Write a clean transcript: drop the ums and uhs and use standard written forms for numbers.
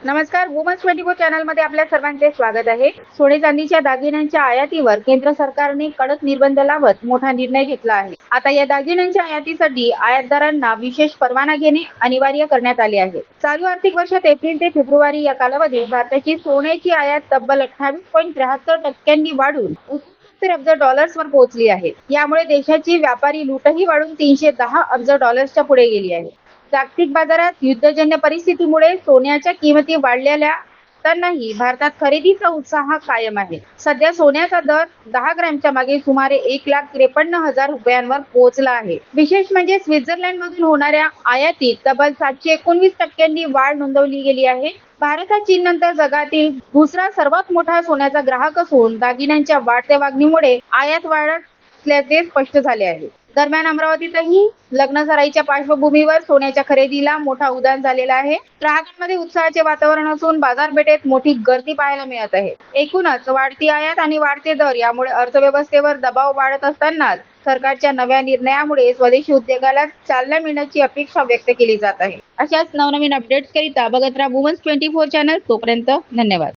नमस्कार, women's 24 channel मध्ये आपल्या सर्वांचे स्वागत आहे. सोने चांदीच्या दागिन्यांच्या आयातीवर केंद्र सरकारने कडक निर्बंध लावत मोठा निर्णय घेतला आहे. आता या दागिन्यांच्या आयातीसाठी आयातदारांना विशेष परवाना घेणे अनिवार्य करण्यात आले आहे. चालू आर्थिक वर्षात एप्रिल ते फेब्रुवारी या कालावधीत भारताची सोन्याची आयात तब्बल 28.73% वाढून $70 अब्ज वर पोहोचली आहे. यामुळे देशाची व्यापारी लूटही वाढून $310 अब्ज पुढे गेली आहे. जागतिक बाजारात युद्धजन्य परिस्थितीमुळे सोन्याच्या किमती वाढलेल्या असतानाही भारतात खरेदीचा उत्साह कायम आहे. सध्या सोन्याचा दर 10 ग्रॅमच्या मागे सुमारे 1,53,000 रुपयांवर पोहोचला आहे. विशेष म्हणजे स्वित्झर्लंड मधून होणाऱ्या आयातीत तब्बल 719% वाढ नोंदवली गेली आहे. भारत हा चीन नंतर जगातील दुसरा सर्वात मोठा सोन्याचा ग्राहक असून दागिन्यांच्या वाढत्या मागणीमुळे आयात वाढत असल्याचे स्पष्ट झाले आहे. दरम्यान अमरावतीतही लग्न सराईच्या पार्श्वभूमीवर सोन्याच्या खरेदीला मोठा उधाण झालेला आहे. ग्राहकांमध्ये उत्साहाचे वातावरण असून बाजारपेठेत मोठी गर्दी पाहायला मिळत आहे. एकूणच वाढती आयात आणि वाढते दर यामुळे अर्थव्यवस्थेवर दबाव वाढत असतानाच सरकारच्या नव्या निर्णयामुळे स्वदेशी उद्योगाला चालना मिळण्याची अपेक्षा व्यक्त केली जात आहे. अशाच नवनवीन अपडेट्स करिता बघत राहा वुमन्स 24 चॅनल. तोपर्यंत धन्यवाद.